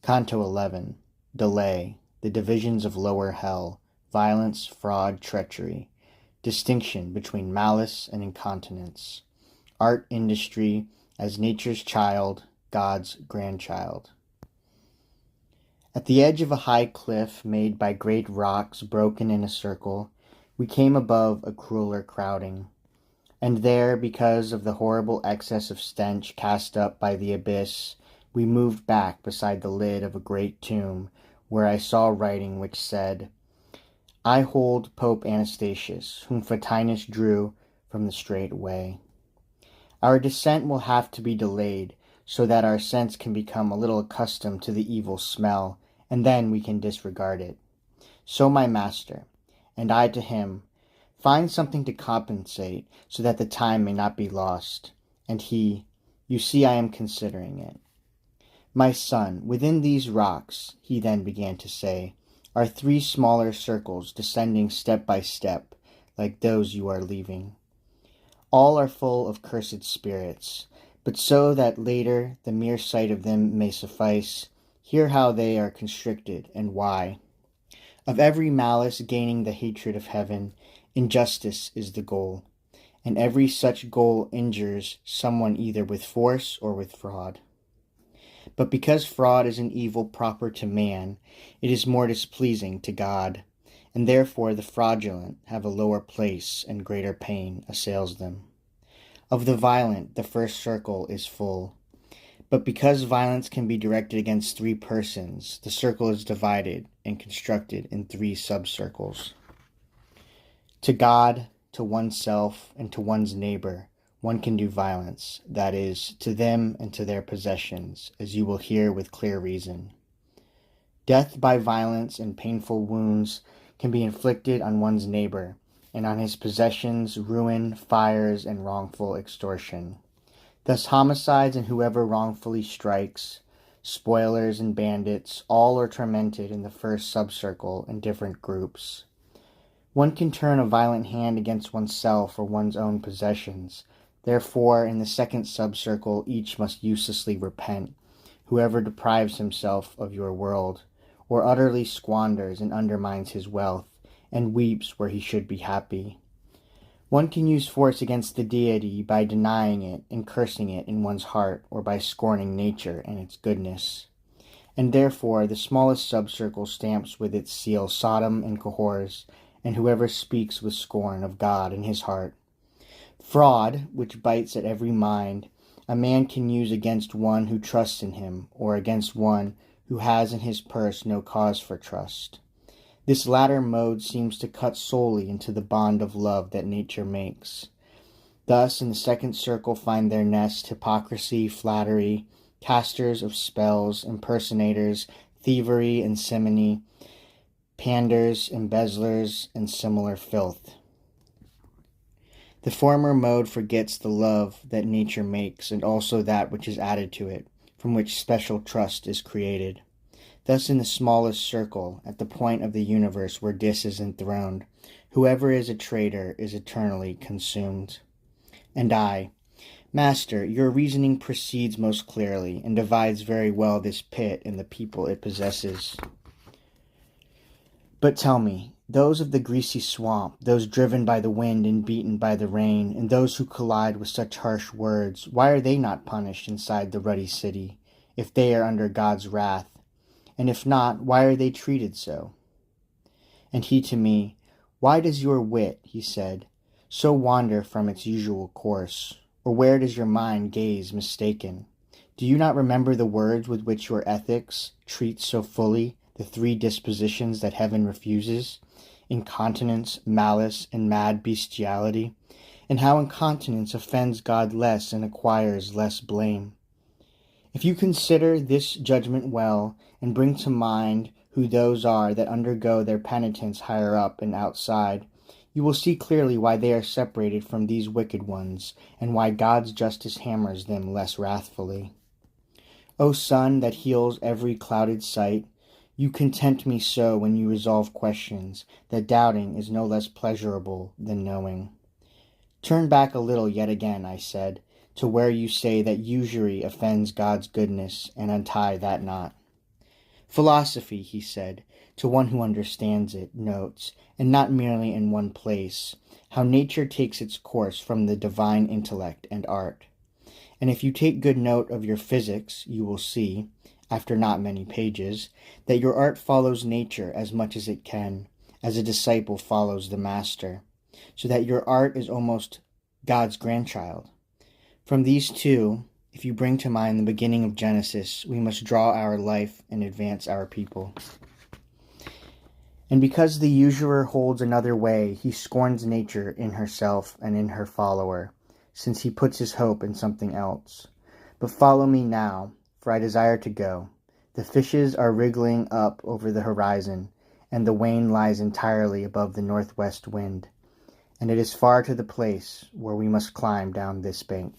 Canto 11. Delay, the divisions of lower hell, violence, fraud, treachery, distinction between malice and incontinence, art, industry, as nature's child, God's grandchild. At the edge of a high cliff made by great rocks broken in a circle, we came above a crueler crowding. And there, because of the horrible excess of stench cast up by the abyss, we moved back beside the lid of a great tomb, where I saw writing which said, I hold Pope Anastasius, whom Photinus drew from the straight way. Our descent will have to be delayed, so that our sense can become a little accustomed to the evil smell, and then we can disregard it. So my master, and I to him, find something to compensate, so that the time may not be lost. And he, you see I am considering it. My son, within these rocks, he then began to say, are 3 smaller circles descending step by step, like those you are leaving. All are full of cursed spirits, but so that later the mere sight of them may suffice, hear how they are constricted and why. Of every malice gaining the hatred of heaven, injustice is the goal, and every such goal injures someone either with force or with fraud. But because fraud is an evil proper to man, it is more displeasing to God, and therefore the fraudulent have a lower place and greater pain assails them. Of the violent the first circle is full, but because violence can be directed against 3 persons, the circle is divided and constructed in 3 subcircles. To God, to oneself, and to one's neighbor, one can do violence, that is, to them and to their possessions, as you will hear with clear reason. Death by violence and painful wounds can be inflicted on one's neighbor, and on his possessions ruin, fires, and wrongful extortion. Thus homicides and whoever wrongfully strikes, spoilers and bandits, all are tormented in the first subcircle in different groups. One can turn a violent hand against oneself or one's own possessions. Therefore, in the second subcircle, each must uselessly repent, whoever deprives himself of your world, or utterly squanders and undermines his wealth, and weeps where he should be happy. One can use force against the deity by denying it and cursing it in one's heart, or by scorning nature and its goodness. And therefore, the smallest subcircle stamps with its seal Sodom and Cahors, and whoever speaks with scorn of God in his heart. Fraud, which bites at every mind, a man can use against one who trusts in him, or against one who has in his purse no cause for trust. This latter mode seems to cut solely into the bond of love that nature makes. Thus, in the second circle find their nest hypocrisy, flattery, casters of spells, impersonators, thievery and simony, panders, embezzlers, and similar filth. The former mode forgets the love that nature makes, and also that which is added to it, from which special trust is created. Thus in the smallest circle, at the point of the universe where Dis is enthroned, whoever is a traitor is eternally consumed. And I, Master, your reasoning proceeds most clearly, and divides very well this pit and the people it possesses. But tell me, those of the greasy swamp, those driven by the wind and beaten by the rain, and those who collide with such harsh words, why are they not punished inside the ruddy city, if they are under God's wrath? And if not, why are they treated so? And he to me, why does your wit, he said, so wander from its usual course? Or where does your mind gaze mistaken? Do you not remember the words with which your ethics treats so fully the 3 dispositions that heaven refuses, incontinence, malice, and mad bestiality, and how incontinence offends God less and acquires less blame? If you consider this judgment well, and bring to mind who those are that undergo their penitence higher up and outside, you will see clearly why they are separated from these wicked ones, and why God's justice hammers them less wrathfully. O sun that heals every clouded sight, you content me so when you resolve questions, that doubting is no less pleasurable than knowing. Turn back a little yet again, I said, to where you say that usury offends God's goodness, and untie that knot. Philosophy, he said, to one who understands it, notes, and not merely in one place, how nature takes its course from the divine intellect and art. And if you take good note of your physics, you will see, after not many pages, that your art follows nature as much as it can, as a disciple follows the master, so that your art is almost God's grandchild. From these two, if you bring to mind the beginning of Genesis, we must draw our life and advance our people. And because the usurer holds another way, he scorns nature in herself and in her follower, since he puts his hope in something else. But follow me now, for I desire to go. The fishes are wriggling up over the horizon, and the wain lies entirely above the northwest wind, and it is far to the place where we must climb down this bank.